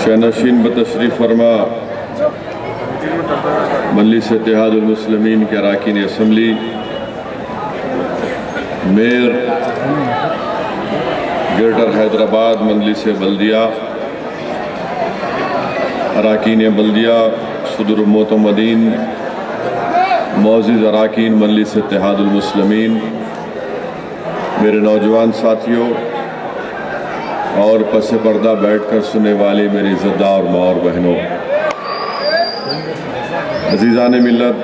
शहनशीन बतशरीफ़ फरमा मजलिस इत्तेहादुल मुस्लिमीन के अरकान असम्बली, मेयर ग्रेटर हैदराबाद मजलिस बल्दिया, अरकान बल्दिया, सदर मोतमदीन, मौजूद अरकान मजलिस इत्तेहादुल मुस्लिमीन, मेरे नौजवान साथियों और पस पर्दा बैठकर सुनने वाली मेरी इज़्ज़तदार माँ और बहनों, अज़ीज़ान मिल्लत,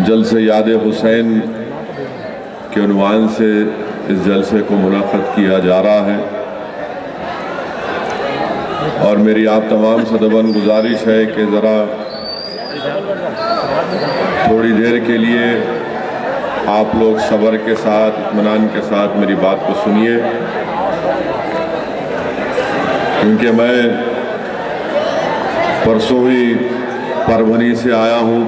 जलसे याद हुसैन के उन्वान से इस जलसे को मुनाक़द किया जा रहा है और मेरी आप तमाम से दबन गुजारिश है कि ज़रा थोड़ी देर के लिए आप लोग सब्र के साथ, इत्मीनान के साथ मेरी बात को सुनिए, क्योंकि मैं परसों ही परभनी से आया हूँ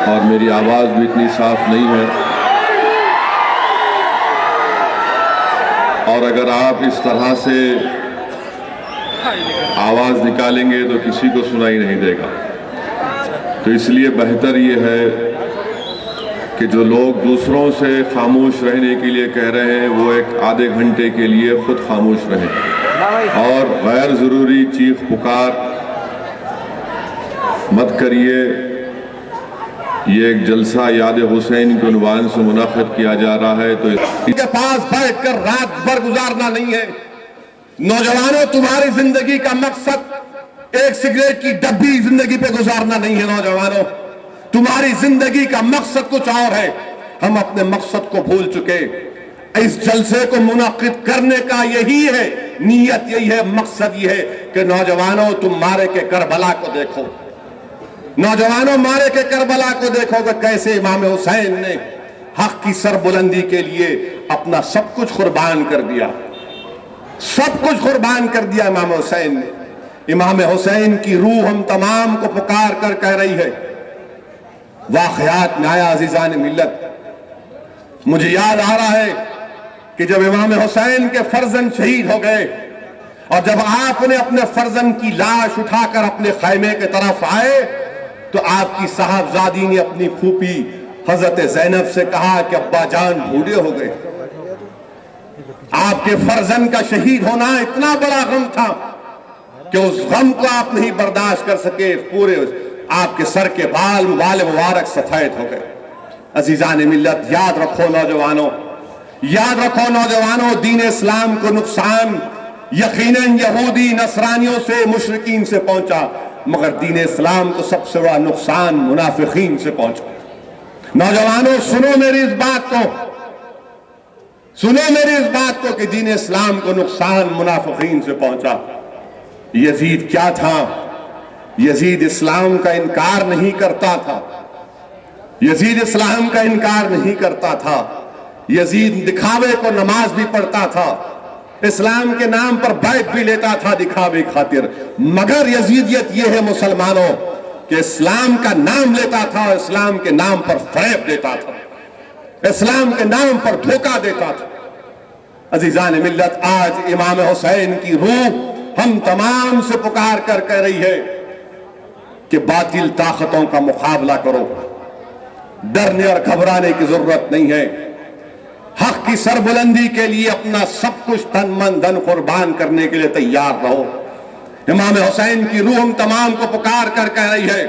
और मेरी आवाज़ भी इतनी साफ नहीं है, और अगर आप इस तरह से आवाज़ निकालेंगे तो किसी को सुनाई नहीं देगा। तो इसलिए बेहतर ये है कि जो लोग दूसरों से खामोश रहने के लिए कह रहे हैं वो एक आधे घंटे के लिए खुद खामोश रहें और गैर ज़रूरी चीख पुकार मत करिए। ये एक जलसा याद हुसैन के उन्वान से मुनाक़िद किया जा रहा है, तो इनके पास बैठकर रात भर गुजारना नहीं है। नौजवानों, तुम्हारी जिंदगी का मकसद एक सिगरेट की डब्बी जिंदगी पे गुजारना नहीं है। नौजवानों, तुम्हारी जिंदगी का मकसद कुछ और है। हम अपने मकसद को भूल चुके। इस जलसे को मुनाकिद करने का यही है, नीयत यही है, मकसद ये है कि नौजवानों, तुम मारे के करबला को देखो। नौजवानों, मारे के करबला को देखो कि कैसे इमाम हुसैन ने हक की सरबुलंदी के लिए अपना सब कुछ कुर्बान कर दिया। सब कुछ कुर्बान कर दिया इमाम हुसैन ने। इमाम हुसैन की रूह हम तमाम को पुकार कर कह रही है। वाक़यात में आया, अज़ीज़ान मिल्लत, मुझे याद आ रहा है कि जब इमाम हुसैन के फर्जंद शहीद हो गए और जब आपने अपने फर्जंद की लाश उठाकर अपने खैमे के तरफ आए तो आपकी साहबजादी ने अपनी फूफी हजरत ज़ैनब से कहा कि अब्बा जान बूढ़े हो गए। आपके फर्जंद का शहीद होना इतना बड़ा गम था कि उस गम को आप नहीं बर्दाश्त कर सके। पूरे आपके सर के बाल मुबारक सफेद हो गए। अजीजान मिल्लत, याद रखो नौजवानों, याद रखो नौजवानों, दीन इस्लाम को नुकसान यकीनन यहूदी नसरानियों से, मुशरिकीन से पहुंचा, मगर दीन इस्लाम को सबसे बड़ा नुकसान मुनाफिकीन से पहुंचा। नौजवानों, सुनो मेरी इस बात को, सुनो मेरी इस बात को कि दीन इस्लाम को नुकसान मुनाफिकीन से पहुंचा। यजीद क्या था? यजीद इस्लाम का इनकार नहीं करता था। यजीद इस्लाम का इनकार नहीं करता था। यजीद दिखावे को नमाज भी पढ़ता था, इस्लाम के नाम पर बैत भी लेता था दिखावे खातिर। मगर यजीदियत यह है मुसलमानों कि इस्लाम का नाम लेता था, इस्लाम के नाम पर फरेब देता था, इस्लाम के नाम पर धोखा देता था। अजीजान मिल्लत, आज इमाम हुसैन की रूह हम तमाम से पुकार कर कह रही है कि बातिल ताकतों का मुकाबला करो। डरने और घबराने की जरूरत नहीं है। हक की सरबुलंदी के लिए अपना सब कुछ तन मन धन कुर्बान करने के लिए तैयार रहो। इमाम हुसैन की रूह हम तमाम को पुकार कर कह रही है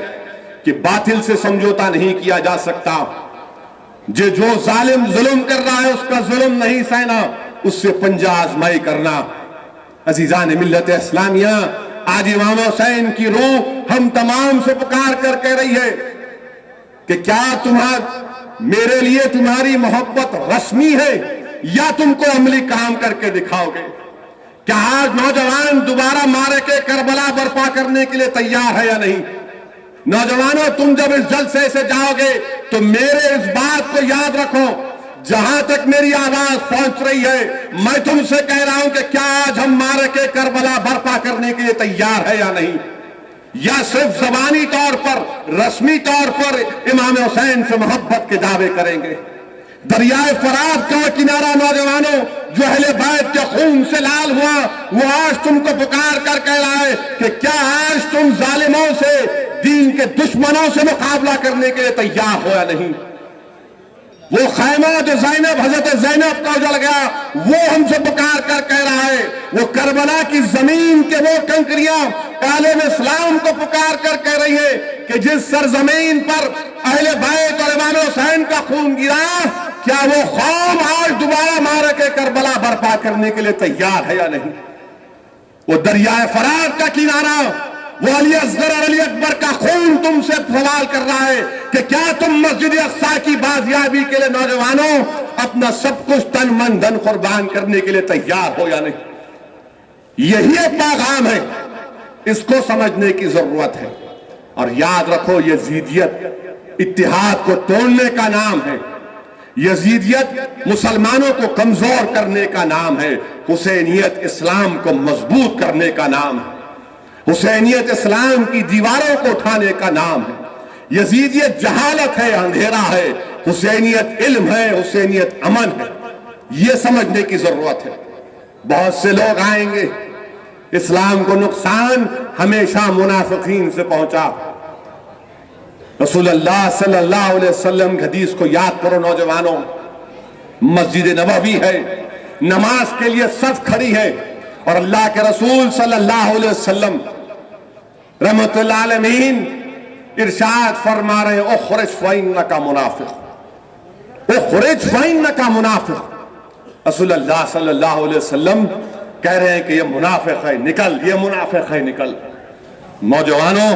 कि बातिल से समझौता नहीं किया जा सकता। जो जालिम जुल्म कर रहा है उसका जुल्म नहीं सहना, उससे पंजा आजमाई करना। अजीजान मिल्लत इस्लामिया, आज इमाम हुसैन की रूह हम तमाम से पुकार कर कह रही है कि क्या मेरे लिए तुम्हारी मोहब्बत रस्मी है या तुमको अमली काम करके दिखाओगे? क्या आज नौजवान दोबारा मारे के करबला बर्पा करने के लिए तैयार है या नहीं? नौजवानों, तुम जब इस जलसे से जाओगे तो मेरे इस बात को याद रखो, जहां तक मेरी आवाज पहुंच रही है, मैं तुमसे कह रहा हूं कि क्या आज हम मारे के करबला बर्पा करने के लिए तैयार है या नहीं? या सिर्फ जबानी तौर पर, रस्मी तौर पर इमाम हुसैन से मोहब्बत के दावे करेंगे? दरियाए फरात का किनारा नौजवानों जो अहले बैत के खून से लाल हुआ, वो आज तुमको पुकार कर कह रहा है कि क्या आज तुम जालिमों से, दीन के दुश्मनों से मुकाबला करने के लिए तैयार हो या नहीं। वो खैमा जो ज़ैनब, हजरत ज़ैनब का उजड़ गया, वो हमसे पुकार कर कह रहा है। वो करबला की जमीन के वो कंकरियां आलम इस्लाम को पुकार कर कह रही है कि जिस सरजमीन पर अहले बैत और इमाम हुसैन का खून गिरा, क्या वो कौम आज दोबारा मारके करबला बर्पा करने के लिए तैयार है या नहीं। वो दरियाए फरात का किनारा, वो अली असगर और अली अकबर का खून तुमसे सवाल कर रहा है कि क्या तुम मस्जिद अक्सा की बाजियाबी के लिए नौजवानों अपना सब कुछ तन मन धन कुर्बान करने के लिए तैयार हो या नहीं। यही एक पैगाम है, इसको समझने की जरूरत है। और याद रखो, यजीदियत इत्तिहाद को तोड़ने का नाम है, यजीदियत मुसलमानों को कमजोर करने का नाम है, हुसैनियत इस्लाम को मजबूत करने का नाम है, हुसैनियत इस्लाम की दीवारों को उठाने का नाम है। यजीदियत जहालत है, अंधेरा है, हुसैनियत इल्म है, हुसैनियत अमन है। यह समझने की जरूरत है। बहुत से लोग आएंगे, इस्लाम को नुकसान हमेशा मुनाफिकीन से पहुंचा। रसूलुल्लाह सल्लल्लाहु अलैहि वसल्लम की हदीस को याद करो नौजवानों, मस्जिद नबवी है, नमाज के लिए सफ खड़ी है और अल्लाह के रसूल सल्लल्लाहु अलैहि वसल्लम रहमतुल आलमीन इरशाद फरमा रहे, उखरिज फइन्नका मुनाफिक, उखरिज फइन्नका मुनाफिक। रसूलुल्लाह सल्लल्लाहु अलैहि वसल्लम कह रहे हैं कि ये मुनाफिक है, निकल, ये मुनाफिक है, निकल। नौजवानों,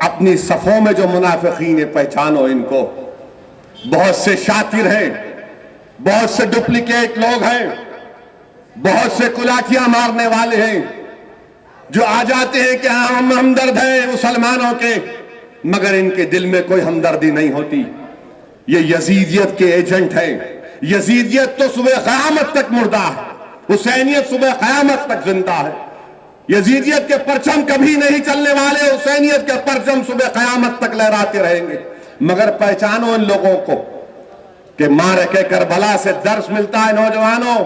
अपनी सफों में जो मुनाफिकीन है पहचानो इनको। बहुत से शातिर हैं, बहुत से डुप्लीकेट लोग हैं, बहुत से कुलाकियां मारने वाले हैं जो आ जाते हैं कि हम हमदर्द हैं मुसलमानों के, मगर इनके दिल में कोई हमदर्दी नहीं होती। ये यजीदियत के एजेंट हैं। यजीदियत तो सुबह क़यामत तक मुर्दा है, हुसैनियत सुबह क़यामत तक जिंदा है। यजीदियत के परचम कभी नहीं चलने वाले, हुसैनियत के परचम सुबह क़यामत तक लहराते रहेंगे। मगर पहचानो इन लोगों को कि मारके करबला से दर्श मिलता है नौजवानों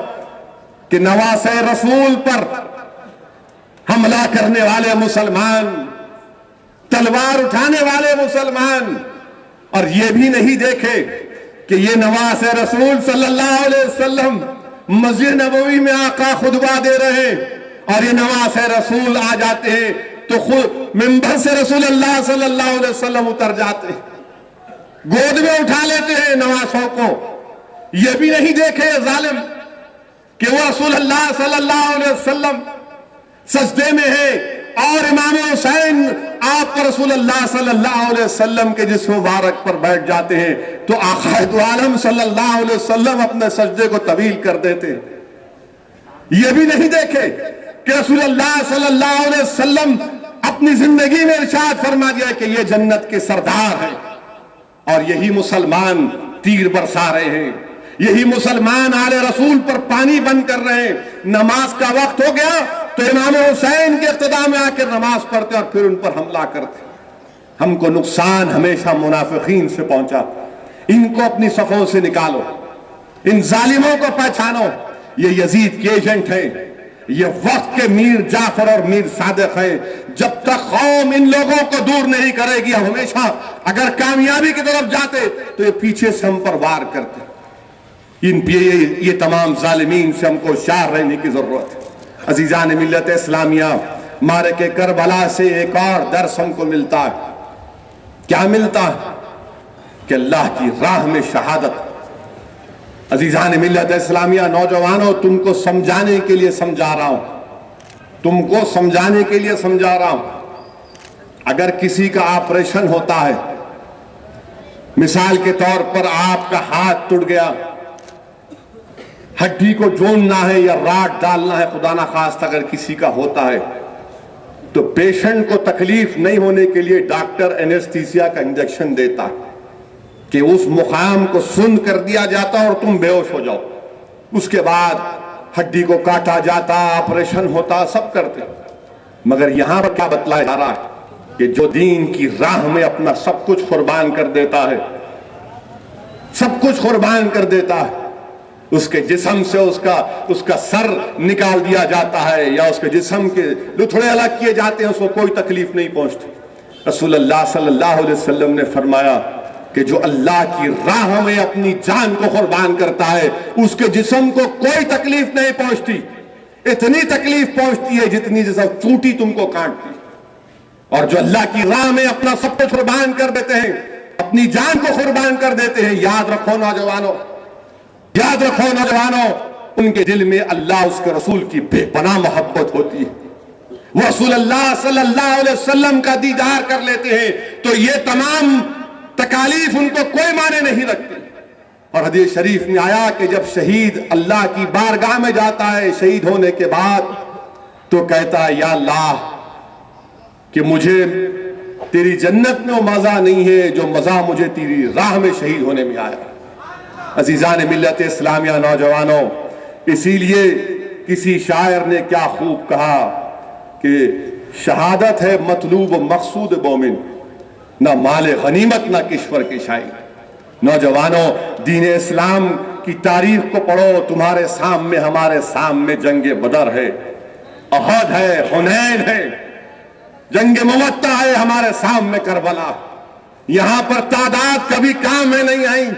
कि नवासे रसूल पर हमला करने वाले मुसलमान, तलवार उठाने वाले मुसलमान, और ये भी नहीं देखे कि ये नवासे रसूल सल्लल्लाहु अलैहि वसल्लम मस्जिद नबवी में आका खुतबा दे रहे हैं और ये नवासे रसूल आ जाते हैं तो खुद मिंबर से रसूलुल्लाह सल्लल्लाहु अलैहि वसल्लम उतर जाते हैं, गोद में उठा लेते हैं नवासों को। ये भी नहीं देखे जालिम कि वो रसूलुल्लाह सल्लल्लाहु अलैहि वसल्लम सजदे में है और इमाम हुसैन आप पर रसूलुल्लाह सल्लल्लाहु अलैहि वसल्लम के जिस्म मुबारक पर बैठ जाते हैं तो आक़ाए दो आलम सल्लल्लाहु अलैहि वसल्लम अपने सजदे को तवील कर देते। ये भी नहीं देखे कि रसूलुल्लाह सल्लल्लाहु अलैहि वसल्लम अपनी जिंदगी में इरशाद फरमा दिया कि ये जन्नत के सरदार हैं और यही मुसलमान तीर बरसा रहे हैं, यही मुसलमान आले रसूल पर पानी बंद कर रहे हैं। नमाज का वक्त हो गया तो इमाम हुसैन के इक़्तिदा में आकर नमाज पढ़ते और फिर उन पर हमला करते। हमको नुकसान हमेशा मुनाफिकीन से पहुंचा। इनको अपनी सफों से निकालो, इन जालिमों को पहचानो। ये यजीद के एजेंट हैं, ये वक्त के मीर जाफर और मीर सादिक हैं। जब तक कौम इन लोगों को दूर नहीं करेगी, हमेशा अगर कामयाबी की तरफ जाते तो ये पीछे से हम पर वार करते। ये तमाम जालिमीन से हमको होशियार रहने की जरूरत है। अजीजान मिल्लत इस्लामिया, मारे के करबला से एक और दर्स हमको मिलता है। क्या मिलता है? कि अल्लाह की राह में शहादत। अजीजान मिल्लत इस्लामिया, नौजवानों, तुमको समझाने के लिए समझा रहा हूं, तुमको समझाने के लिए समझा रहा हूं। अगर किसी का ऑपरेशन होता है, मिसाल के तौर पर आपका हाथ टूट गया, हड्डी को जोड़ना है या राड डालना है, खुदा ना खास्ता अगर किसी का होता है, तो पेशेंट को तकलीफ नहीं होने के लिए डॉक्टर एनेस्थीसिया का इंजेक्शन देता है कि उस मुकाम को सुन्न कर दिया जाता और तुम बेहोश हो जाओ। उसके बाद हड्डी को काटा जाता, ऑपरेशन होता, सब करते। मगर यहां पर क्या बतलाया जा रहा है कि जो दीन की राह में अपना सब कुछ कुर्बान कर देता है, सब कुछ कुर्बान कर देता है, उसके जिस्म से उसका सर निकाल दिया जाता है या उसके जिस्म के लुथड़े अलग किए जाते हैं, उसको कोई तकलीफ नहीं पहुंचती। रसूलुल्लाह सल्लल्लाहु अलैहि वसल्लम ने फरमाया कि जो अल्लाह की राह में अपनी जान को कुर्बान करता है उसके जिस्म को कोई तकलीफ नहीं पहुंचती। इतनी तकलीफ पहुंचती है जितनी जैसा चूंटी तुमको काटती। और जो अल्लाह की राह में अपना सब कुछ कुर्बान कर देते हैं, अपनी जान को कुर्बान कर देते हैं, याद रखो नौजवानों, याद रखो नौजवानों, उनके दिल में अल्लाह उसके रसूल की बेपनाह मोहब्बत होती है। वो रसूलुल्लाह सल्लल्लाहु अलैहि वसल्लम का दीदार कर लेते हैं तो ये तमाम तकालीफ उनको कोई माने नहीं रखती। और हदीस शरीफ में आया कि जब शहीद अल्लाह की बारगाह में जाता है शहीद होने के बाद, तो कहता है या अल्लाह कि मुझे तेरी जन्नत में वो मजा नहीं है जो मजा मुझे तेरी राह में शहीद होने में आया। अजीजान मिल्लत इस्लामिया नौजवानों, इसीलिए किसी शायर ने क्या खूब कहा कि शहादत है मतलूब मकसूद मोमिन, ना माले गनीमत ना किश्वर की शाही। नौजवानों, दीन इस्लाम की तारीख को पढ़ो, तुम्हारे सामने हमारे सामने जंगे बदर है, अहद है, हुनैन है, जंगे मुवत्ता है हमारे सामने, करबला। यहां पर तादाद कभी काम में नहीं आई,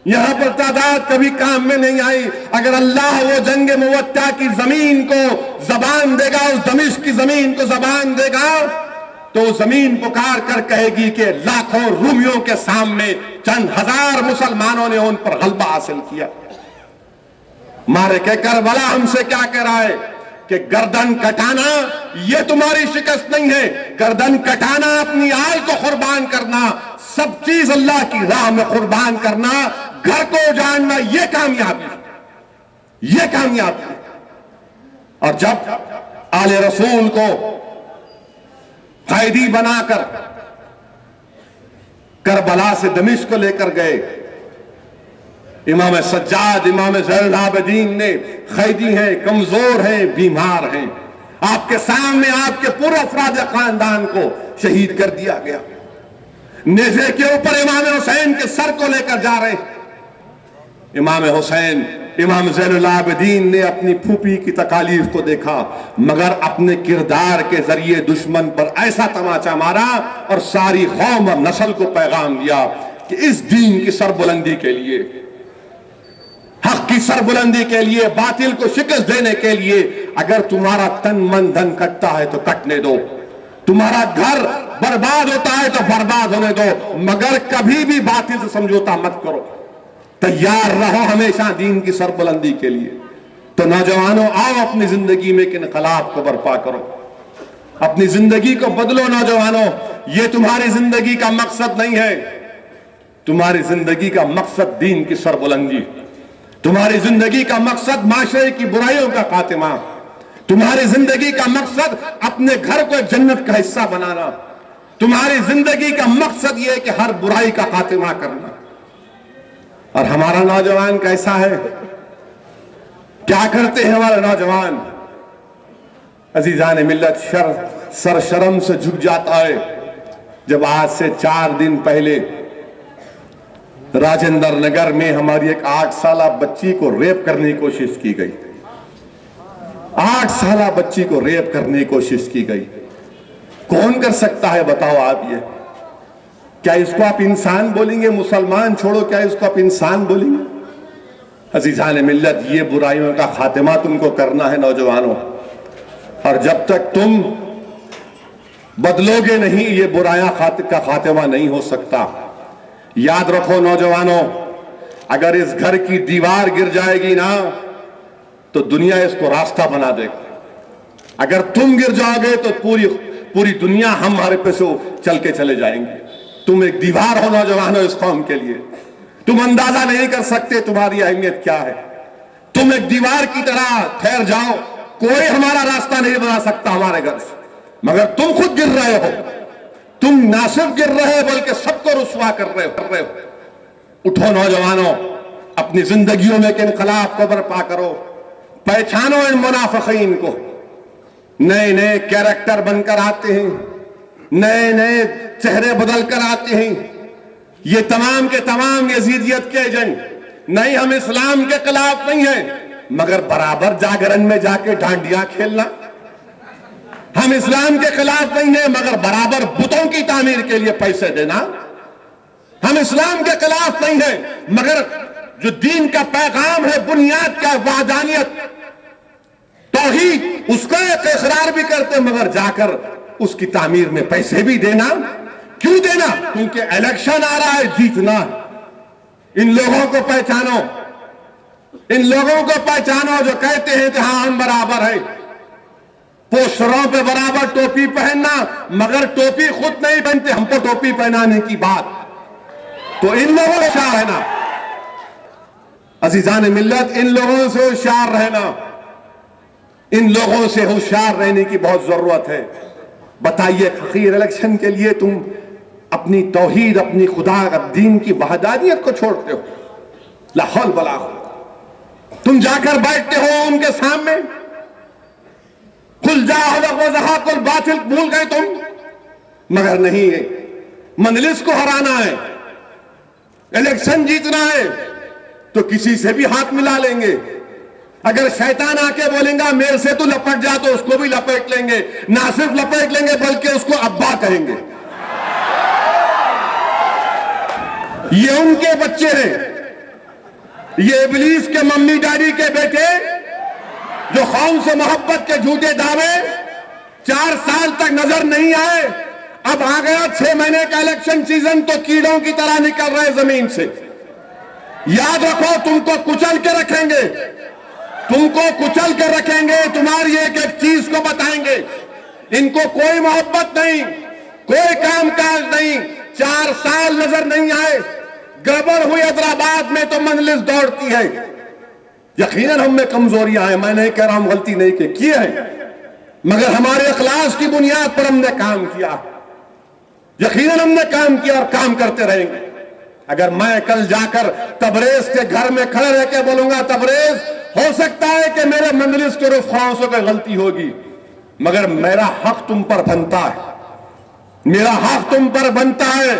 यहां पर तादाद कभी काम में नहीं आई। अगर अल्लाह वो जंगे मुवत्ता की जमीन को जबान देगा, उस दमिश्क की जमीन को जबान देगा, तो जमीन पुकार कर कहेगी कि लाखों रूमियों के सामने चंद हजार मुसलमानों ने उन पर गलबा हासिल किया। मारे के करबला हमसे क्या कह रहा है कि गर्दन कटाना ये तुम्हारी शिकस्त नहीं है, गर्दन कटाना, अपनी आल को कुर्बान करना, सब चीज अल्लाह की राह में कुर्बान करना, घर को उजाड़ना, ये कामयाबी, ये कामयाबी। और जब आले रसूल को कैदी बनाकर करबला से दमिश्क को लेकर गए, इमाम सज्जाद, इमाम ज़ैनुल आबिदीन ने, कैदी हैं, कमजोर हैं, बीमार हैं, आपके सामने आपके पूरे अफराद खानदान को शहीद कर दिया गया। नेज़े के ऊपर इमाम हुसैन के सर को लेकर जा रहे। इमाम हुसैन, इमाम ज़ैनुल आबिदीन ने अपनी फूफी की तकालीफ को देखा, मगर अपने किरदार के जरिए दुश्मन पर ऐसा तमाचा मारा और सारी कौम और नस्ल को पैगाम दिया कि इस दीन की सरबुलंदी के लिए, हक की सरबुलंदी के लिए, बातिल को शिकस्त देने के लिए, अगर तुम्हारा तन मन धन कटता है तो कटने दो, तुम्हारा घर बर्बाद होता है तो बर्बाद होने दो, मगर कभी भी बातिल से समझौता मत करो, तैयार रहो हमेशा दीन की सरबुलंदी के लिए। तो नौजवानों, आओ अपनी जिंदगी में एक इनकलाब को बर्पा करो, अपनी जिंदगी को बदलो। नौजवानों, ये तुम्हारी जिंदगी का मकसद नहीं है, तुम्हारी जिंदगी का मकसद दीन की सरबुलंदी, तुम्हारी जिंदगी का मकसद माशरे की बुराइयों का खात्मा, तुम्हारी जिंदगी का मकसद अपने घर को जन्नत का हिस्सा बनाना, तुम्हारी जिंदगी का मकसद यह है कि हर बुराई का खात्मा करना। और हमारा नौजवान कैसा है, क्या करते हैं हमारे नौजवान? अजीजान मिल्लत, सर शर्म से झुक जाता है जब आज से 4 दिन पहले राजेंद्र नगर में हमारी एक 8 साला बच्ची को रेप करने की कोशिश की गई। 8 साला बच्ची को रेप करने की कोशिश की गई। कौन कर सकता है बताओ आप? ये क्या इसको आप इंसान बोलेंगे? मुसलमान छोड़ो, क्या इसको आप इंसान बोलेंगे? अजीजान मिल्लत, ये बुराइयों का खात्मा तुमको करना है नौजवानों, और जब तक तुम बदलोगे नहीं, ये बुराइयां का खात्मा नहीं हो सकता। याद रखो नौजवानों, अगर इस घर की दीवार गिर जाएगी ना तो दुनिया इसको रास्ता बना देगी। अगर तुम गिर जाओगे तो पूरी दुनिया हमारे पे से चल के चले जाएंगे। तुम एक दीवार हो नौजवानों इस कौम के लिए, तुम अंदाजा नहीं कर सकते तुम्हारी अहमियत क्या है। तुम एक दीवार की तरह ठहर जाओ, कोई हमारा रास्ता नहीं बना सकता हमारे घर से, मगर तुम खुद गिर रहे हो। तुम ना सिर्फ गिर रहे हो बल्कि सबको रुस्वा कर रहे हो। उठो नौजवानों, अपनी जिंदगियों में एक इनकलाब को बर्पा करो। पहचानो इन मुनाफिकीन को, नए नए कैरेक्टर बनकर आते हैं, नए नए चेहरे बदल कर आते हैं, ये तमाम के तमाम यजीदियत के एजेंट, नहीं हम इस्लाम के खिलाफ नहीं है, मगर बराबर जागरण में जाके डांडिया खेलना। हम इस्लाम के खिलाफ नहीं है, मगर बराबर बुतों की तामीर के लिए पैसे देना। हम इस्लाम के खिलाफ नहीं है, मगर जो दीन का पैगाम है, बुनियाद का वादानियत, तौहीद, उसका एक इकरार भी करते, मगर जाकर उसकी तामीर में पैसे भी देना। क्यों देना? क्योंकि इलेक्शन आ रहा है, जीतना। इन लोगों को पहचानो, इन लोगों को पहचानो जो कहते हैं कि हाँ हम बराबर है। पोस्टरों पे बराबर टोपी पहनना, मगर टोपी खुद नहीं पहनते, हमको टोपी पहनाने की बात। तो इन लोगों से होशियार रहना अजीजान मिल्लत, इन लोगों से होशियार रहना, इन लोगों से होशियार रहने की बहुत जरूरत है। बताइए, अखीर इलेक्शन के लिए तुम अपनी तौहीद, अपनी खुदा दीन की वहदानियत को छोड़ते हो। ला हौल वला कुव्वत। तुम जाकर बैठते हो उनके सामने, कुल जाकुल बातिल भूल गए तुम, मगर नहीं है, मंजलिस को हराना है, इलेक्शन जीतना है, तो किसी से भी हाथ मिला लेंगे। अगर शैतान आके बोलेगा मेरे से तू लपट जा, तो उसको भी लपेट लेंगे। ना सिर्फ लपेट लेंगे बल्कि उसको अब्बा कहेंगे। ये उनके बच्चे हैं, ये इब्लीस के मम्मी डैडी के बेटे, जो कौम से मोहब्बत के झूठे दावे 4 साल तक नजर नहीं आए। अब आ गया 6 महीने का इलेक्शन सीजन, तो कीड़ों की तरह निकल रहे जमीन से। याद रखो, तुमको कुचल के रखेंगे, तुमको कुचल के रखेंगे, तुम्हारी एक एक चीज को बताएंगे। इनको कोई मोहब्बत नहीं, कोई कामकाज नहीं, 4 साल नजर नहीं आए। गड़बड़ हुई हैदराबाद में तो मंजलिस दौड़ती है। यकीनन हम में कमजोरियां हैं, मैं नहीं कह रहा हूं गलती नहीं की है, मगर हमारे अखलास की बुनियाद पर हमने काम किया। यकीनन हमने काम किया और काम करते रहेंगे। अगर मैं कल जाकर तबरेज के घर में खड़े रह के बोलूंगा तबरेज, हो सकता है कि मेरे मंजलिस के रुफ़ाओं से कोई गलती होगी, मगर मेरा हक तुम पर बनता है, मेरा हक तुम पर बनता है,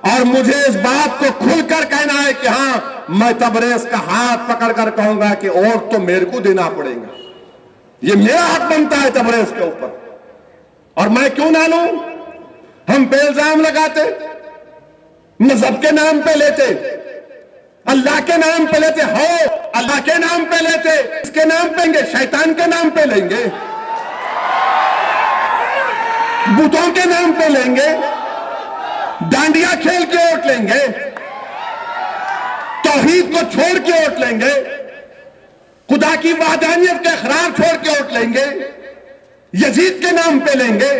और मुझे इस बात को खुलकर कहना है कि हाँ, मैं तबरेज का हाथ पकड़कर कहूंगा कि और तो मेरे को देना पड़ेगा। ये मेरा हक बनता है तबरेज के ऊपर, और मैं क्यों ना लूं? हम पे इल्जाम लगाते, मजहब के नाम पे लेते, अल्लाह के नाम पे लेते, हो अल्लाह के नाम पे लेते, इसके नाम पे लेंगे, शैतान के नाम पे लेंगे, बुतों के नाम पे लेंगे, डांडिया खेल के वोट लेंगे, तौहीद को छोड़ के वोट लेंगे, खुदा की वहदानियत का इकरार छोड़ के वोट लेंगे, यजीद के नाम पे लेंगे,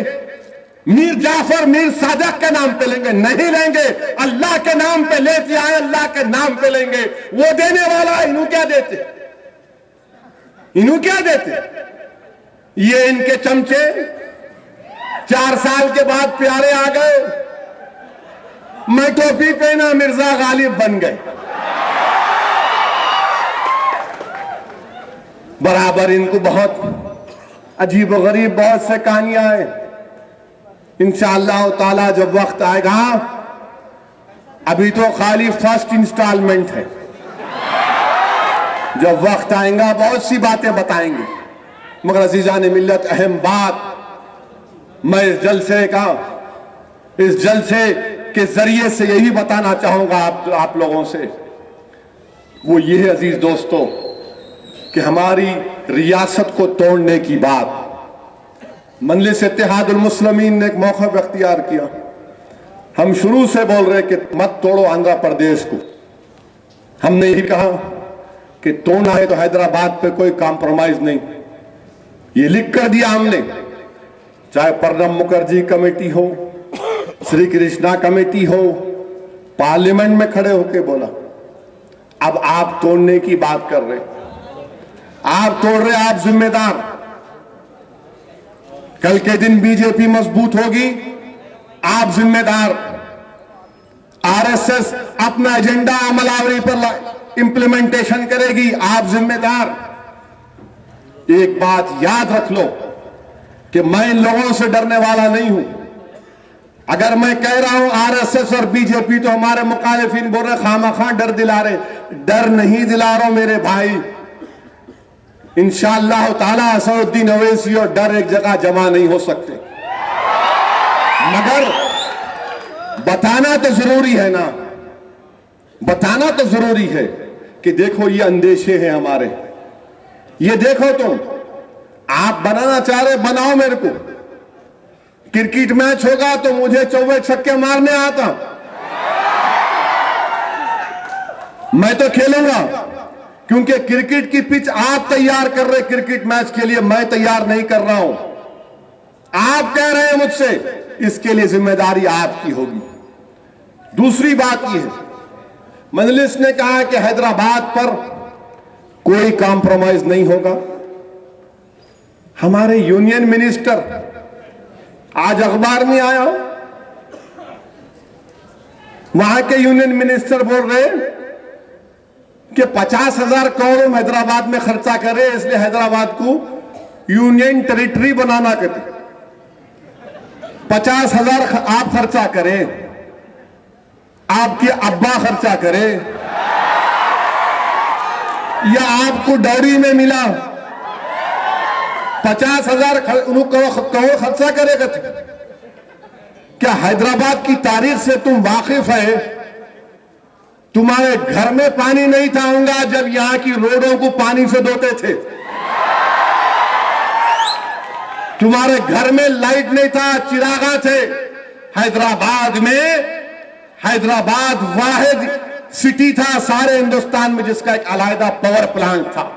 मीर जाफर, मीर सादक के नाम पे लेंगे, नहीं लेंगे। अल्लाह के नाम पे लेते आए, अल्लाह के नाम पे लेंगे। वो देने वाला इन्हों क्या देते, इन्हों क्या देते? ये इनके चमचे 4 साल के बाद प्यारे आ गए, मैं टोपी पहना मिर्जा गालिब बन गए। बराबर इनको बहुत अजीब व गरीब बहुत से कहानियां हैं। इंशाअल्लाह ताला जब वक्त आएगा, अभी तो खाली फर्स्ट इंस्टॉलमेंट है, जब वक्त आएगा बहुत सी बातें बताएंगे। मगर अजीजान मिल्लत, अहम बात मैं इस जलसे का, इस जलसे के जरिए से यही बताना चाहूंगा आप लोगों से, वो ये है अजीज दोस्तों कि हमारी रियासत को तोड़ने की बात मजलिस इत्तेहादुल मुस्लिमीन ने एक मौका अख्तियार किया। हम शुरू से बोल रहे कि मत तोड़ो आंध्र प्रदेश को। हमने यही कहा कि तोड़ना है तो हैदराबाद पे कोई कॉम्प्रोमाइज नहीं, ये लिख कर दिया हमने। चाहे प्रणब मुखर्जी कमेटी हो, श्री कृष्णा कमेटी हो, पार्लियामेंट में खड़े होके बोला। अब आप तोड़ने की बात कर रहे, आप तोड़ रहे, आप जिम्मेदार। कल के दिन बीजेपी मजबूत होगी, आप जिम्मेदार। आरएसएस अपना एजेंडा अमलावरी पर इंप्लीमेंटेशन करेगी, आप जिम्मेदार। एक बात याद रख लो कि मैं इन लोगों से डरने वाला नहीं हूं। अगर मैं कह रहा हूं आरएसएस और बीजेपी तो हमारे मुखालिफिन बोल रहे खामखा डर दिला रहे, डर नहीं दिला रहा हूं मेरे भाई। इंशाअल्लाह ताला असदुद्दीन ओवैसी और डर एक जगह जमा नहीं हो सकते, मगर बताना तो जरूरी है ना, बताना तो जरूरी है कि देखो ये अंदेशे हैं हमारे, ये देखो तुम, आप बनाना चाह रहे बनाओ, मेरे को क्रिकेट मैच होगा तो मुझे 24 छक्के मारने आता, मैं तो खेलूंगा, क्योंकि क्रिकेट की पिच आप तैयार कर रहे क्रिकेट मैच के लिए, मैं तैयार नहीं कर रहा हूं। आप कह रहे हैं मुझसे, इसके लिए जिम्मेदारी आपकी होगी। दूसरी बात यह है, मजलिस ने कहा कि हैदराबाद पर कोई कॉम्प्रोमाइज नहीं होगा। हमारे यूनियन मिनिस्टर, आज अखबार में आया, वहां के यूनियन मिनिस्टर बोल रहे कि 50,000 करोड़ हम हैदराबाद में खर्चा करें, इसलिए हैदराबाद को यूनियन टेरिटरी बनाना कहते। 50,000 आप खर्चा करें, आपके अब्बा खर्चा करें, या आपको डौरी में मिला 50,000 करोड़ खर्चा करेगा। क्या हैदराबाद की तारीख से तुम वाकिफ है? तुम्हारे घर में पानी नहीं था होगा जब यहां की रोडों को पानी से धोते थे, तुम्हारे घर में लाइट नहीं था, चिरागा थे। हैदराबाद में, हैदराबाद वाहिद सिटी था सारे हिंदुस्तान में जिसका एक अलहदा पावर प्लांट था।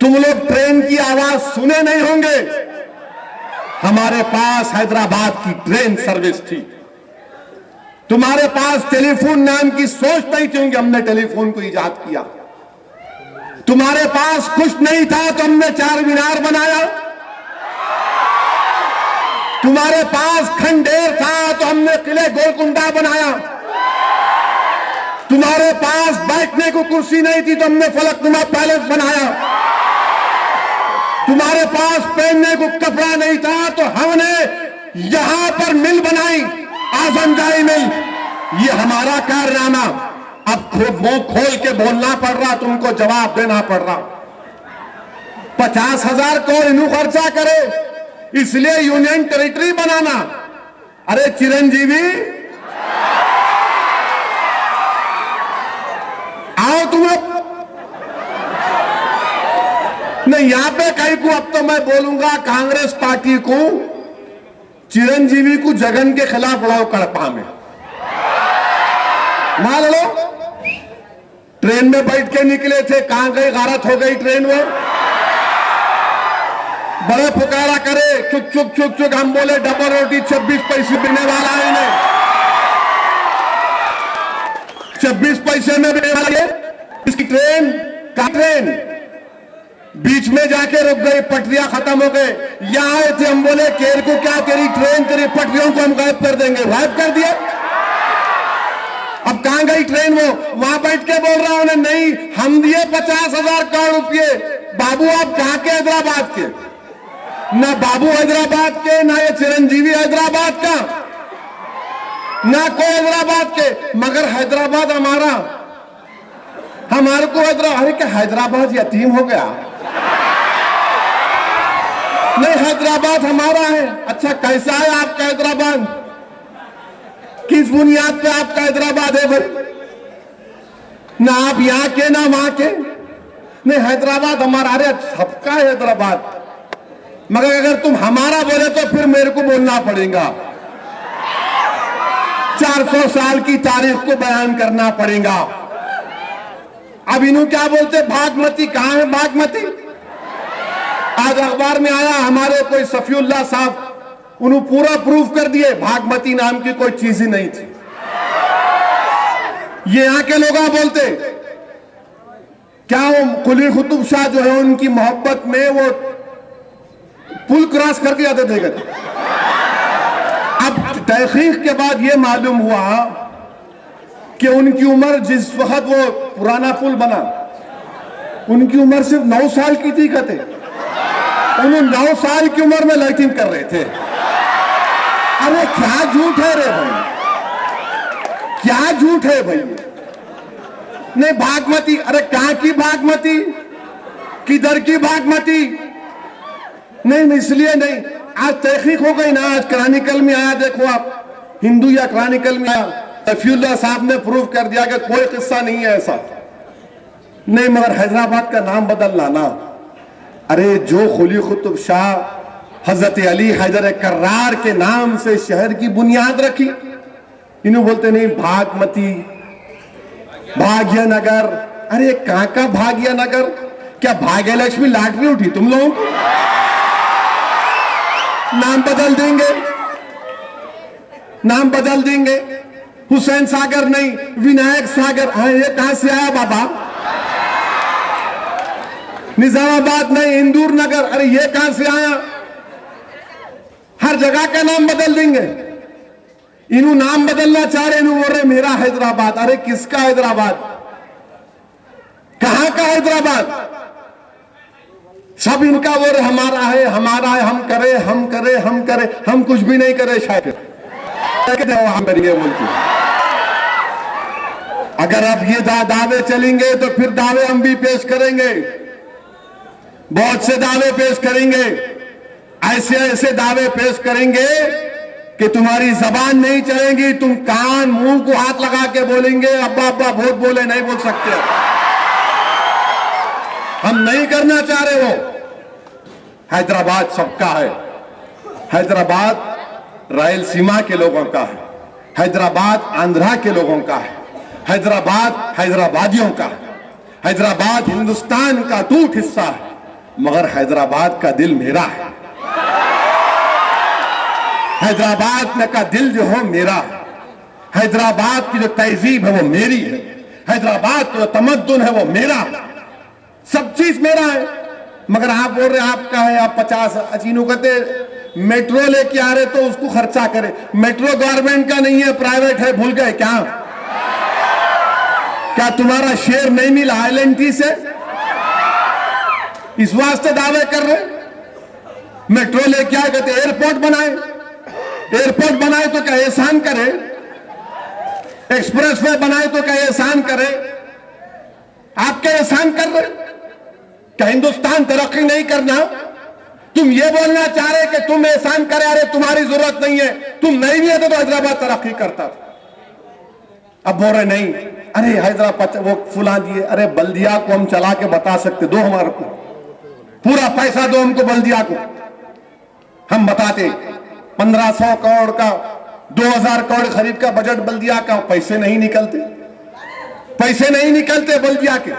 तुम लोग ट्रेन की आवाज सुने नहीं होंगे, हमारे पास हैदराबाद की ट्रेन सर्विस थी। तुम्हारे पास टेलीफोन नाम की सोच नहीं थी होंगी, हमने टेलीफोन को इजाद किया। तुम्हारे पास कुछ नहीं था तो हमने 4 मीनार बनाया। तुम्हारे पास खंडेर था तो हमने किले गोलकुंडा बनाया। तुम्हारे पास बैठने को कुर्सी नहीं थी तो हमने फलकनुमा पैलेस बनाया। तुम्हारे पास पहनने को कपड़ा नहीं था तो हमने यहां पर मिल बनाई, आजमजाई मिल। ये हमारा कारनामा। अब मुंह खोल के बोलना पड़ रहा, तुमको जवाब देना पड़ रहा। 50,000 करोड़ इन्हों खर्चा करे, इसलिए यूनियन टेरिटरी बनाना। अरे चिरंजीवी आओ तुम, नहीं यहां पे कहीं को, अब तो मैं बोलूंगा कांग्रेस पार्टी को, चिरंजीवी को जगन के खिलाफ लड़ाओ कड़पा में, वहां लड़ो। ट्रेन में बैठ के निकले थे, कहां गई, गारत हो गई ट्रेन में, बड़े पुकारा करे, चुक चुक चुक चुक। हम बोले डबल रोटी 26 पैसे देने वाला है इन्हें, 26 पैसे में देने वाले इसकी ट्रेन का, ट्रेन बीच में जाके रुक गई, पटरियां खत्म हो गए। यहां आए थे, हम बोले केर को क्या, तेरी ट्रेन तेरी पटरियों को हम गायब कर देंगे, गायब कर दिया। अब कहां गई ट्रेन? वो वहां बैठ के बोल रहा हूं, नहीं हम दिए 50,000 करोड़ रुपये। बाबू आप कहां के? हैदराबाद के। ना बाबू हैदराबाद के, ना ये चिरंजीवी हैदराबाद का, ना कोई हैदराबाद के, मगर हैदराबाद हमारा, हमारे को हैदराबाद। अरे क्या हैदराबाद यतीम हो गया? नहीं, हैदराबाद हमारा है। अच्छा कैसा है आपका हैदराबाद? किस बुनियाद पे आपका हैदराबाद है भाई? ना आप यहां के ना वहां के। नहीं हैदराबाद हमारा, अरे सबका है हैदराबाद, मगर अगर तुम हमारा बोले तो फिर मेरे को बोलना पड़ेगा, 400 साल की तारीख को बयान करना पड़ेगा। अब इन्हों क्या बोलते, बागमती कहां है बागमती? आज अखबार में आया, हमारे कोई सफीउल्लाह साहब, उन्होंने पूरा प्रूफ कर दिए बागमती नाम की कोई चीज ही नहीं थी। ये यहां के लोग बोलते क्या, वो कुली कुतुब शाह जो है उनकी मोहब्बत में वो पुल क्रॉस करके जाते थे। अब तहकीक के बाद ये मालूम हुआ कि उनकी उम्र, जिस वक्त वो पुराना पुल बना, उनकी उम्र सिर्फ 9 साल की थी। कहते उन्होंने 9 साल की उम्र में लाइटिंग कर रहे थे। अरे क्या झूठ है रे भाई, क्या झूठ है भाई। नहीं बागमती, अरे कहां की बागमती, किधर की बागमती? नहीं इसलिए नहीं, आज तहकीक हो गई ना, आज क्रॉनिकल में आया, देखो आप हिंदू या क्रॉनिकल में आया, तफीउल्लाह साहब ने प्रूव कर दिया कि कोई किस्सा नहीं है ऐसा। नहीं मगर हैदराबाद का नाम बदलना ना, अरे जो खुली कुतुब शाह हजरत अली हैदर कर्रार के नाम से शहर की बुनियाद रखी, इन्हों बोलते नहीं भागमती, भाग्यनगर। अरे कहां का भाग्यनगर? क्या भाग्यलक्ष्मी लॉटरी उठी तुम लोगों को? नाम बदल देंगे, नाम बदल देंगे। हुसैन सागर नहीं, विनायक सागर। हाँ ये कहां से आया बाबा? निजामाबाद नहीं, इंदूर नगर। अरे ये कहां से आया? हर जगह का नाम बदल देंगे। इन्हों नाम बदलना चाह रहे, इन्हों बोल रहे मेरा हैदराबाद। अरे किसका हैदराबाद? कहां का हैदराबाद? सब इनका बोल रहे हमारा है, हमारा है, हम करे, हम करे, हम करे। हम कुछ भी नहीं करे शायद, हम करेंगे मुल्क। अगर अब ये दावे चलेंगे तो फिर दावे हम भी पेश करेंगे, बहुत से दावे पेश करेंगे, ऐसे ऐसे दावे पेश करेंगे कि तुम्हारी जबान नहीं चलेगी, तुम कान मुंह को हाथ लगा के बोलेंगे अब्बा अब्बा वोट बोले, नहीं बोल सकते। हम नहीं करना चाह रहे हो। हैदराबाद सबका है, हैदराबाद रायलसीमा के लोगों का है, हैदराबाद आंध्रा के लोगों का है, हैदराबाद हैदराबादियों का है, हैदराबाद हिंदुस्तान का टूट हिस्सा है, मगर हैदराबाद का दिल मेरा है। हैदराबाद का दिल जो हो मेरा है, हैदराबाद की जो तहजीब है वो मेरी है, हैदराबाद का जो तमद्दुन है वो मेरा है, सब चीज मेरा है। मगर आप बोल रहे आपका है, आप 50 अचीनों कहते मेट्रो लेके आ रहे तो उसको खर्चा करे। मेट्रो गवर्नमेंट का नहीं है, प्राइवेट है, भूल गए क्या? क्या तुम्हारा शेयर नहीं मिला LNT से? इस वास्ते दावे कर रहे। मेट्रो लेके आए, कहते एयरपोर्ट बनाए, एयरपोर्ट बनाए तो क्या एहसान करे? एक्सप्रेस वे बनाए तो क्या एहसान करे? आप क्या एहसान कर रहे? क्या हिंदुस्तान तरक्की नहीं करना? तुम ये बोलना चाह रहे कि तुम एहसान करे, अरे तुम्हारी जरूरत नहीं है, तुम नहीं भी है तो हैदराबाद तरक्की करता था। अब बोल रहे नहीं, अरे हैदराबाद वो फुला दिए। अरे बल्दिया को हम चला के बता सकते, दो हमारे को पूरा पैसा दो हमको बल्दिया को, हम बताते। 1500 करोड़ का 2000 करोड़ खरीद का बजट बल्दिया का, पैसे नहीं निकलते, पैसे नहीं निकलते बल्दिया के।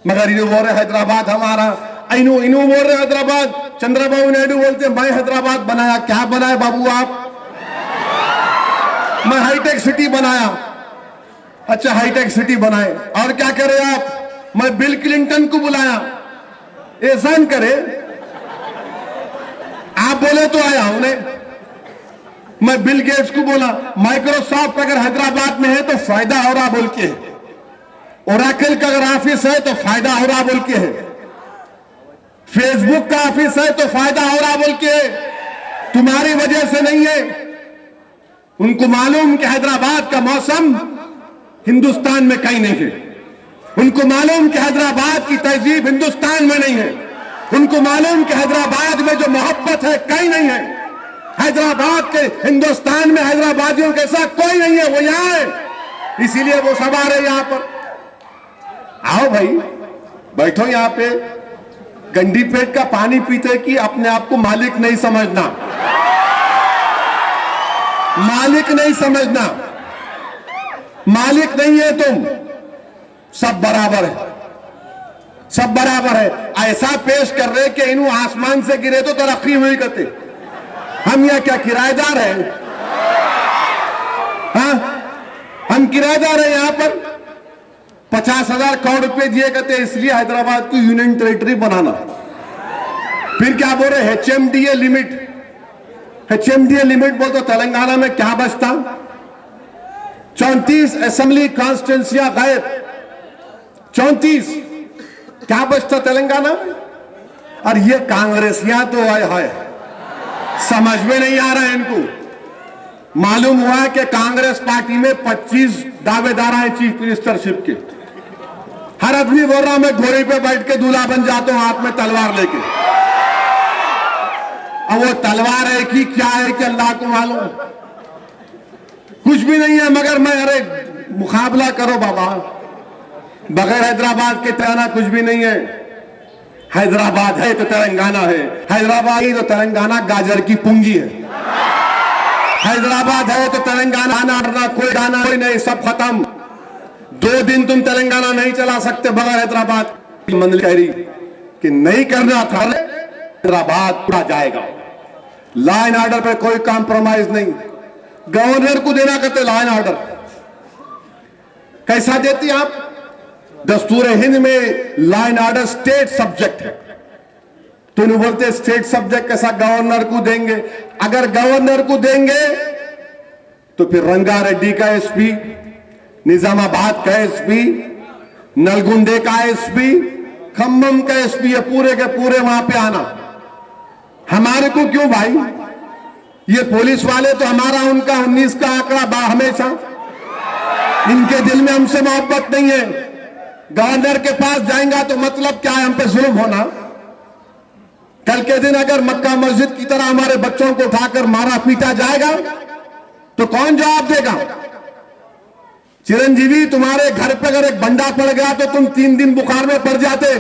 मगर इन्हों बोल रहे हैदराबाद हमारा, इन्हों बोल रहे हैदराबाद। चंद्रबाबू नायडू बोलते मैं हैदराबाद बनाया। क्या बनाया बाबू आप? मैं हाईटेक सिटी बनाया। अच्छा हाईटेक सिटी बनाए, और क्या करे आप? मैं बिल क्लिंटन को बुलाया, एहसान करे। आप बोले तो आया उन्हें। मैं बिल गेट्स को बोला, माइक्रोसॉफ्ट अगर हैदराबाद में है तो फायदा हो रहा बोल के है, ओरेकल का अगर ऑफिस है तो फायदा हो रहा बोल के है, फेसबुक का ऑफिस है तो फायदा हो रहा बोल के है, तुम्हारी वजह से नहीं है। उनको मालूम कि हैदराबाद का मौसम हिंदुस्तान में कहीं नहीं है, उनको मालूम कि हैदराबाद की तहजीब हिंदुस्तान में नहीं है, उनको मालूम कि हैदराबाद में जो मोहब्बत है कहीं नहीं है। हैदराबाद के हिंदुस्तान में हैदराबादियों के साथ कोई नहीं है, वो यहां है, इसीलिए वो सब आ रहे यहां पर। आओ भाई बैठो यहां पे, गंदी पेट का पानी पीते कि अपने आप को मालिक नहीं समझना, मालिक नहीं समझना, मालिक नहीं है तुम, सब बराबर है, सब बराबर है। ऐसा पेश कर रहे कि इन्हों आसमान से गिरे तो तरक्की हुई करते, हम यहाँ क्या किराएदार हैं? हाँ हम किराएदार हैं यहाँ पर। 50,000 करोड़ रुपए दिए करते इसलिए हैदराबाद को यूनियन टेरिटरी बनाना। फिर क्या बोल रहे HMDA लिमिट, HMDA लिमिट बोल तो तेलंगाना में क्या बचता? 34 असेंबली कॉन्स्टिट्यूंसियां गायब, 34 क्या बचता तेलंगाना में? और ये कांग्रेसियां तो आए हाय समझ में नहीं आ रहा है इनको, मालूम हुआ कि कांग्रेस पार्टी में 25 दावेदार हैं चीफ मिनिस्टरशिप के। हर आदमी बोल रहा मैं घोड़े पे बैठ के दूल्हा बन जाता हूं हाथ में तलवार लेके। अब वो तलवार है कि क्या है कि अल्लाह को मालूम। कुछ भी नहीं है मगर मैं, अरे मुकाबला करो बाबा, बगैर हैदराबाद के तेलंगाना कुछ भी नहीं है। हैदराबाद है तो तेलंगाना है, हैदराबाद है तो तेलंगाना गाजर की पूंजी है। हैदराबाद है तो तेलंगाना कोई गाना कोई नहीं, सब खत्म। 2 दिन तुम तेलंगाना नहीं चला सकते बगैर हैदराबाद। मंदिर कह रही कि नहीं करना था, हैदराबाद पूरा जाएगा। लॉ एंड ऑर्डर पे कोई कॉम्प्रोमाइज नहीं। गवर्नर को देना कहते लॉ एंड ऑर्डर कैसा देती आप? दस्तूर हिंद में law and order state subject है, तो नहीं बोलते स्टेट सब्जेक्ट कैसा गवर्नर को देंगे। अगर गवर्नर को देंगे तो फिर रंगारेड्डी का एसपी, निजामाबाद का एसपी, नलगुंडे का एसपी, खम्मम का एसपी, ये पूरे के पूरे वहां पे आना। हमारे को क्यों भाई? ये पुलिस वाले तो हमारा उनका 19 का आंकड़ा बा हमेशा, इनके दिल में हमसे मोहब्बत नहीं है। गवर्नर के पास जाएंगा तो मतलब क्या है? हम पे जुल्म होना। कल के दिन अगर मक्का मस्जिद की तरह हमारे बच्चों को उठाकर मारा पीटा जाएगा तो कौन जवाब देगा? चिरंजीवी, तुम्हारे घर पे अगर एक बंदा पड़ गया तो तुम 3 दिन बुखार में पड़ जाते।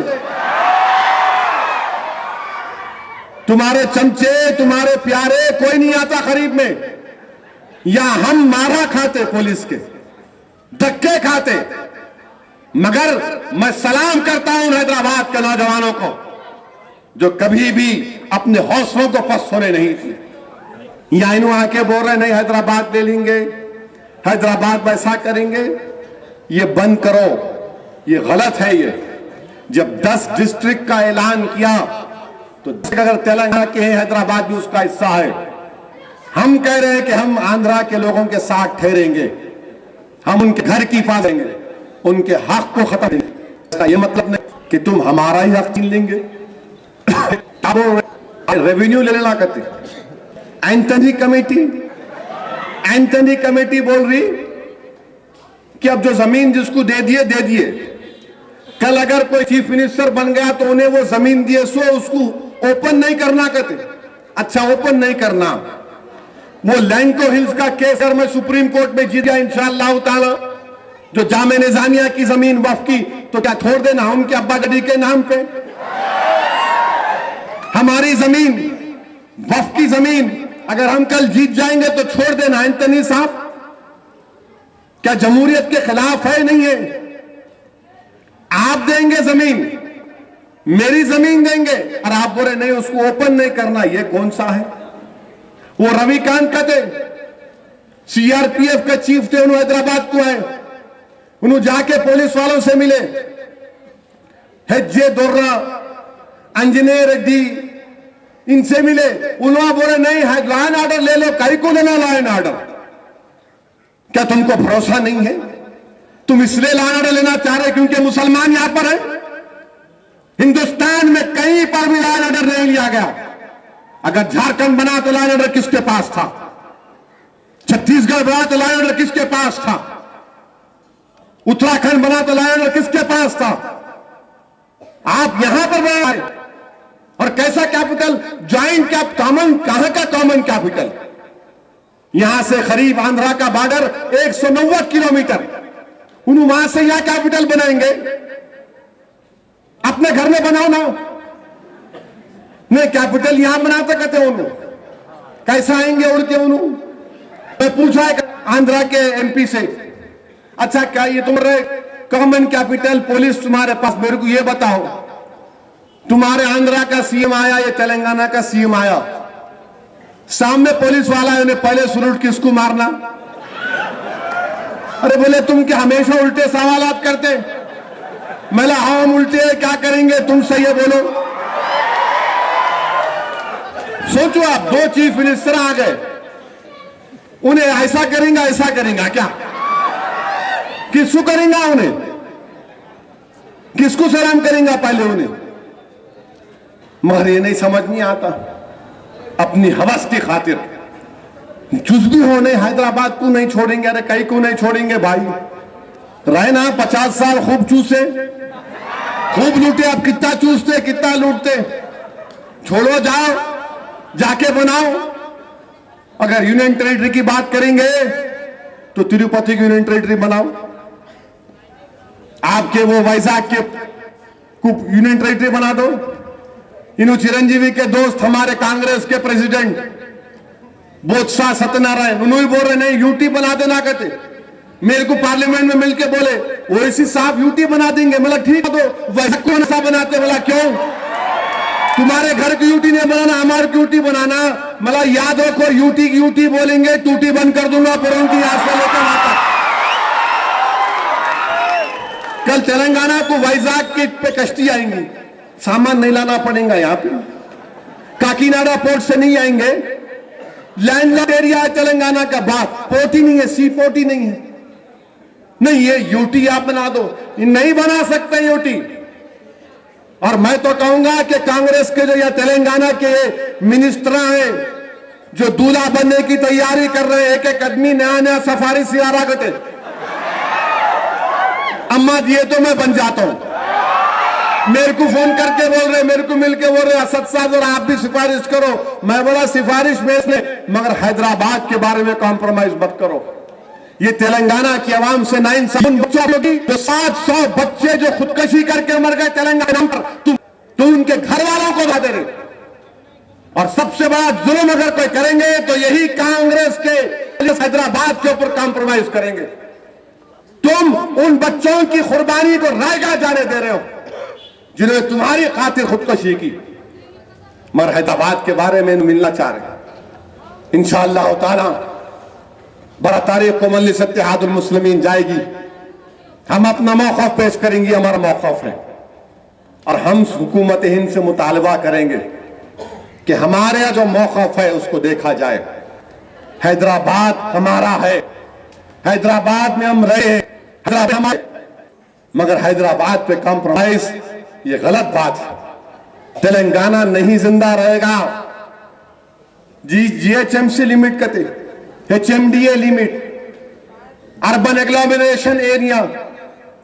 तुम्हारे चमचे, तुम्हारे प्यारे कोई नहीं आता करीब में। या हम मारा खाते, पुलिस के धक्के खाते। मगर मैं सलाम करता हूं हैदराबाद के नौजवानों को जो कभी भी अपने हौसलों को पस्त होने नहीं दिए। या इन आके बोल रहे नहीं हैदराबाद ले लेंगे, हैदराबाद वैसा करेंगे। ये बंद करो, ये गलत है। ये जब 10 डिस्ट्रिक्ट का ऐलान किया तो अगर तेलंगाना के हैं, हैदराबाद भी उसका हिस्सा है। हम कह रहे हैं कि हम आंध्रा के लोगों के साथ ठहरेंगे, हम उनके घर की हिफाजत करेंगे, उनके हक को खत्म करेंगे। ये मतलब नहीं कि तुम हमारा ही हक छीन लेंगे। रेवेन्यू ले लेना कहते। एंथनी कमेटी बोल रही कि अब जो जमीन जिसको दे दिए दे दिए। कल अगर कोई चीफ मिनिस्टर बन गया तो उन्हें वो जमीन दिए सो उसको ओपन नहीं करना कहते। अच्छा, ओपन नहीं करना। वो लैंको हिल्स का केस अगर मैं सुप्रीम कोर्ट में जीत गया इंशाअल्लाह ताला, जो जामे निजामिया की जमीन वक्फ की, तो क्या छोड़ देना उनके अब्बा डडी के नाम पे? हमारी जमीन, वक्फ की जमीन अगर हम कल जीत जाएंगे तो छोड़ देना। एंथनी साहब, क्या जमहूरियत के खिलाफ है? नहीं है। आप देंगे जमीन, मेरी जमीन देंगे, और आप बोले नहीं उसको ओपन नहीं करना। ये कौन सा है? वो रविकांत का थे, सीआरपीएफ का चीफ थे, उन्होंने हैदराबाद को आए, उन्होंने जाके पुलिस वालों से मिले। हेज्जे दोर्रा, अंजनेय रेड्डी, इनसे मिले। उन्होंने बोले नहीं है, लॉ एंड ऑर्डर ले लो। कई को लेना लॉ एंड ऑर्डर? क्या तुमको भरोसा नहीं है? तुम इसलिए लॉ एंड ऑर्डर लेना चाह रहे क्योंकि मुसलमान यहां पर है? हिंदुस्तान में कहीं पर भी लॉ एंड ऑर्डर नहीं लिया गया। अगर झारखंड बना तो लॉ एंड ऑर्डर किसके पास था? छत्तीसगढ़ बना तो लॉ एंड ऑर्डर किसके पास था? उत्तराखंड बना तो लॉ एंड ऑर्डर किसके पास था? आप यहां पर बनाए। और कैसा कैपिटल? ज्वाइंट कैप, कॉमन, कहां का कॉमन कैपिटल? यहां से करीब आंध्रा का बॉर्डर 190 किलोमीटर। उन्होंने वहां से यहां कैपिटल बनाएंगे? अपने घर में बनाओ ना। नहीं, कैपिटल यहां बनाते कहते उन्होंने। कैसा आएंगे उड़ के? उन्होंने मैं पूछा है आंध्रा के एमपी से, अच्छा क्या ये तुम्हारे कॉमन कैपिटल पुलिस तुम्हारे पास, मेरे को ये बताओ, तुम्हारे आंध्रा का सीएम आया या तेलंगाना का सीएम आया, सामने पुलिस वाला है, उन्हें पहले सलूट किसको मारना? अरे बोले तुम क्या हमेशा उल्टे सवालात करते? मैं हाँ हम उल्टे हैं, क्या करेंगे? तुम सही है बोलो। सोचो आप, 2 चीफ मिनिस्टर आ गए, उन्हें ऐसा करेंगे ऐसा करेंगे, क्या किसको करेंगे? उन्हें किसको सलाम करेंगे पहले उन्हें? मगर ये नहीं समझ नहीं आता, अपनी हवस की खातिर कुछ भी हो नहीं, हैदराबाद को नहीं छोड़ेंगे। अरे कहीं को नहीं छोड़ेंगे भाई, रहे ना 50 साल खूब चूसे, खूब लूटे, अब कितना चूसते कितना लूटते। छोड़ो, जाओ, जाके बनाओ। अगर यूनियन टेरिटरी की बात करेंगे तो तिरुपति की यूनियन टेरिटरी बनाओ, आपके वो वैजाग के यूनियन टेरिटरी बना दो। इन चिरंजीवी के दोस्त हमारे कांग्रेस के प्रेसिडेंट बोत्सा सत्यनारायण, उन्होंने बोल रहे नहीं यूटी बना देना, कहते मेरे को पार्लियामेंट में मिलके बोले ओवैसी साहब यूटी बना देंगे। मतलब ठीक है, तो वैसा कौन सा बनाते? बोला क्यों, तुम्हारे घर की यूटी नहीं बनाना, हमारे की यूटी बनाना। मतलब याद रखो, यूटी की यूटी बोलेंगे, टूटी बंद कर दूंगा फिर उनकी याद से लेकर आता। कल तेलंगाना को वैजाग के पे कश्ती आएंगी, सामान नहीं लाना पड़ेगा। यहाँ पे काकीनाडा पोर्ट से नहीं आएंगे, लैंडलॉक एरिया है तेलंगाना का, बात पोर्ट ही नहीं है, सी पोर्ट ही नहीं है। नहीं, ये यूटी आप बना दो, नहीं बना सकते यूटी। और मैं तो कहूंगा कि कांग्रेस के जो या तेलंगाना के मिनिस्टर हैं जो दूल्हा बनने की तैयारी कर रहे हैं, एक एक आदमी नया नया सफारी सियारा करते, अम्मा दिए तो मैं बन जाता हूं। मेरे को फोन करके बोल रहे, मेरे को मिलके बोल रहे असद साहब और आप भी सिफारिश करो। मैं बोला सिफारिश में से, मगर हैदराबाद के बारे में कॉम्प्रोमाइज मत करो। ये तेलंगाना की आवाम से नाइंसाफी बच्चों की, तो 700 बच्चे जो खुदकशी करके मर गए तेलंगाना पर, तुम उनके घर वालों को दे रहे। और सबसे बड़ा जुल्म अगर कोई करेंगे तो यही कांग्रेस के हैदराबाद के ऊपर कॉम्प्रोमाइज करेंगे। तुम उन बच्चों की कुर्बानी को रायगा जाने दे रहे हो जिन्होंने तुम्हारी खातिर खुदकशी की, मगर हैदराबाद के बारे में मिलना चाह रहे। इंशाअल्लाह ताला बड़ा तारीख को मजलिस इत्तेहादुल मुस्लिमीन जाएगी, हम अपना मौक़िफ़ पेश करेंगे, हमारा मौक़िफ़ है। और हम हुकूमत हिंद से मुतालबा करेंगे कि हमारे जो मौक़िफ़ है उसको देखा जाए। हैदराबाद हमारा है, हैदराबाद में हम रहे, हैदराबाद हमारे, मगर हैदराबाद पे कॉम्प्रोमाइज ये गलत बात है। तेलंगाना नहीं जिंदा रहेगा। GHMC लिमिट कहते, HMDA limit, urban agglomeration area,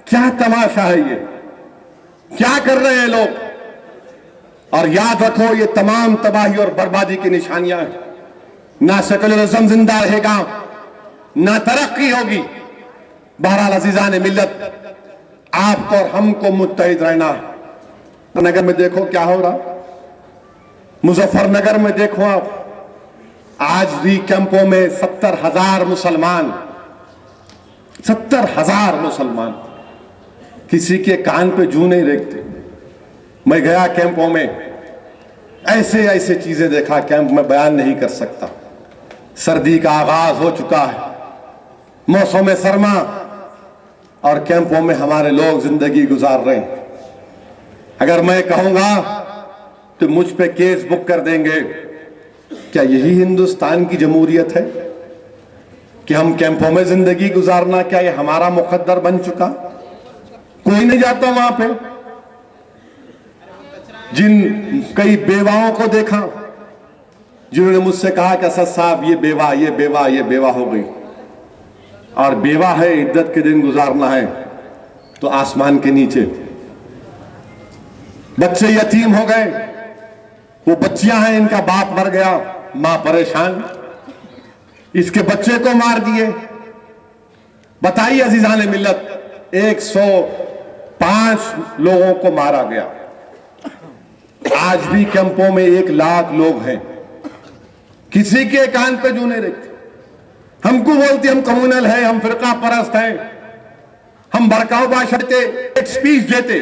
क्या तमाशा है ये, क्या कर रहे हैं लोग। और याद रखो, ये तमाम तबाही और बर्बादी की निशानियां हैं। ना सेकुलरिज्म जिंदा रहेगा, ना तरक्की होगी। बहरहाल अजीजान मिल्लत, आपको और हमको मुत्तहिद रहना। नगर में देखो क्या हो रहा, मुजफ्फरनगर में देखो आप, आज भी कैंपों में 70,000 मुसलमान, 70,000 मुसलमान, किसी के कान पे जू नहीं रेखते। मैं गया कैंपों में, ऐसे ऐसे चीजें देखा, कैंप में बयान नहीं कर सकता। सर्दी का आगाज हो चुका है, मौसम सरमा, और कैंपों में हमारे लोग जिंदगी गुजार रहे हैं। अगर मैं कहूंगा तो मुझ पे केस बुक कर देंगे। क्या यही हिंदुस्तान की जमहूरियत है कि हम कैंपों में जिंदगी गुजारना, क्या ये हमारा मुकद्दर बन चुका? कोई नहीं जाता वहां पे। जिन कई बेवाओं को देखा जिन्होंने मुझसे कहा कि असद साहब ये बेवा ये बेवा ये बेवा हो गई, और बेवा है, इद्दत के दिन गुजारना है तो आसमान के नीचे। बच्चे यतीम हो गए, वो बच्चियां हैं, इनका बाप मर गया, मां परेशान, इसके बच्चे को मार दिए। बताइए अजीजान मिल्लत, 105 लोगों को मारा गया। आज भी कैंपों में 1 लाख लोग हैं, किसी के कान पे जू नहीं रखते। हमको बोलते हम कम्युनल है, हम फिरका परस्त हैं, हम भड़काऊ भाषा देते, एक स्पीच देते।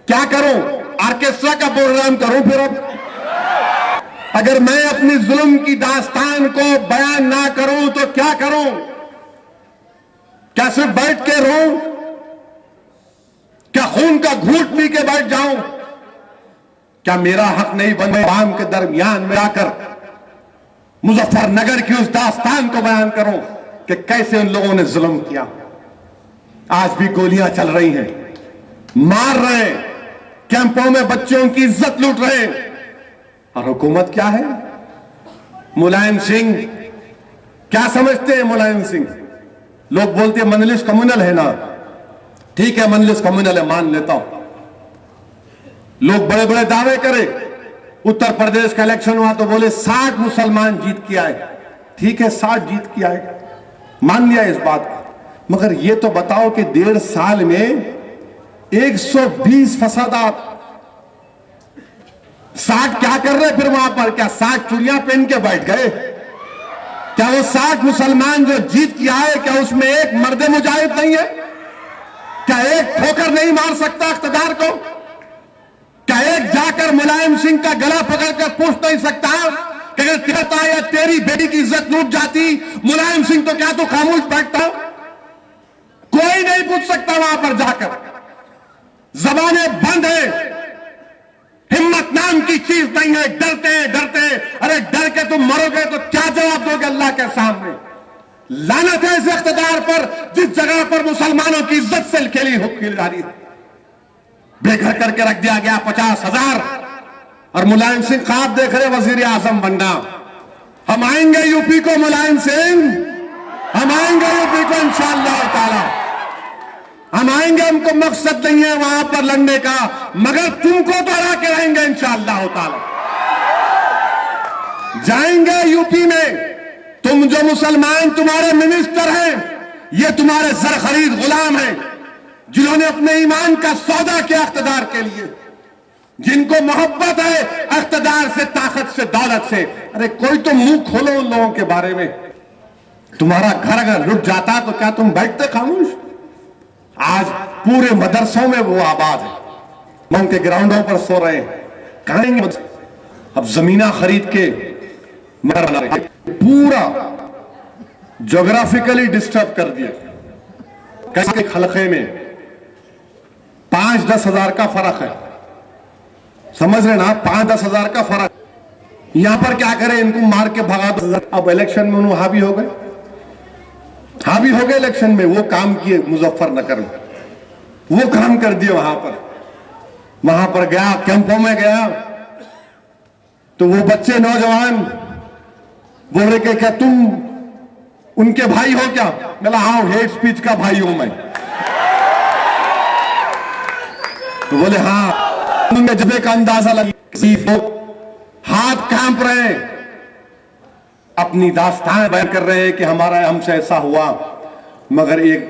क्या करूं, ऑर्केस्ट्रा का प्रोग्राम करूं फिर? अब अगर मैं अपनी जुल्म की दास्तान को बयान ना करूं तो क्या करूं? क्या सिर्फ बैठ के रोऊं? क्या खून का घूंट पी के बैठ जाऊं? क्या मेरा हक नहीं बने आवाम के दरमियान में आकर मुजफ्फरनगर की उस दास्तान को बयान करूं कि कैसे उन लोगों ने जुल्म किया? आज भी गोलियां चल रही हैं, मार रहे हैं, कैंपों में बच्चों की इज्जत लूट रहे हैं। और हुकूमत क्या है? मुलायम सिंह क्या समझते हैं मुलायम सिंह? लोग बोलते हैं मजलिस कम्युनल है ना, ठीक है मजलिस कम्युनल है, मान लेता हूं। लोग बड़े बड़े दावे करें, उत्तर प्रदेश का इलेक्शन हुआ तो बोले 60 मुसलमान जीत के आए, ठीक है 60 जीत के आए, मान लिया इस बात को। मगर ये तो बताओ कि 1.5 साल में 120 फसादात, 60 क्या कर रहे फिर वहां पर? क्या 60 चूड़ियां पहन के बैठ गए? क्या वो 60 मुसलमान जो जीत के आए, क्या उसमें एक मर्द मुजाहिद नहीं है? क्या एक ठोकर नहीं मार सकता इख्तिदार को? क्या एक जाकर मुलायम सिंह का गला पकड़कर पूछ नहीं सकता कि अगर तेरा या तेरी बेटी की इज्जत लूट जाती मुलायम सिंह तो क्या तू खामोश बैठता? कोई नहीं पूछ सकता वहां पर जाकर, जबानें बंद है, हिम्मत नाम की चीज नहीं है, डरते हैं डरते हैं। अरे डर के तुम मरोगे तो क्या जवाब दोगे अल्लाह के सामने? लानत है इस इख्तिदार पर जिस जगह पर मुसलमानों की इज्जत से खेली जा रही है। बेघर करके रख दिया गया 50,000, और मुलायम सिंह ख्वाब देख रहे वजीर आजम बनना। हम आएंगे यूपी को मुलायम सिंह, हम आएंगे यूपी को इंशाअल्लाह ताला, हम आएंगे। हमको मकसद नहीं है वहां पर लड़ने का, मगर तुमको तो हरा के रहेंगे इंशाअल्लाह ताला। जाएंगे यूपी में, तुम जो मुसलमान तुम्हारे मिनिस्टर हैं, ये तुम्हारे जर खरीद गुलाम हैं, जिन्होंने अपने ईमान का सौदा किया इख्तिदार के लिए, जिनको मोहब्बत है इख्तिदार से, ताकत से, दौलत से। अरे कोई तो मुंह खोलो उन लोगों के बारे में। तुम्हारा घर अगर लुट जाता तो क्या तुम बैठते खामोश? आज पूरे मदरसों में वो आबाद है, वो उनके ग्राउंडों पर सो रहे हैं। कहां अब जमीना खरीद के मर बना रहे, पूरा ज्योग्राफिकली डिस्टर्ब कर दिया। कैसे खलके में 5-10 हजार का फर्क है, समझ रहे ना? 5-10 हजार का फर्क। यहां पर क्या करें, इनको मार के भगा दो। अब इलेक्शन में उन्होंने हावी हो गए, हावी हो गए इलेक्शन में। वो काम किए मुजफ्फरनगर में, वो काम कर दिए वहां पर गया, कैंपों में गया तो वो बच्चे नौजवान बोल रहे कि क्या तुम उनके भाई हो क्या? बोला हाँ, हेट स्पीच का भाई हूं मैं। तो बोले हाँ, उनके जज्बे का अंदाजा लगा, हाथ कांप रहे हैं, अपनी दास्तान बयान कर रहे हैं कि हमारा हमसे ऐसा हुआ। मगर एक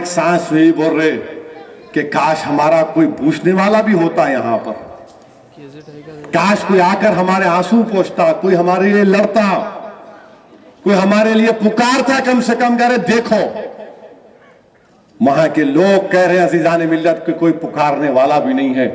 सांस में ही बोल रहे कि काश हमारा कोई पूछने वाला भी होता यहां पर, काश कोई आकर हमारे आंसू पोंछता, कोई हमारे लिए लड़ता, कोई हमारे लिए पुकारता, कम से कम कह रहे देखो वहां के लोग कह रहे हैं अजीजान मिल्लत कि कोई पुकारने वाला भी नहीं है।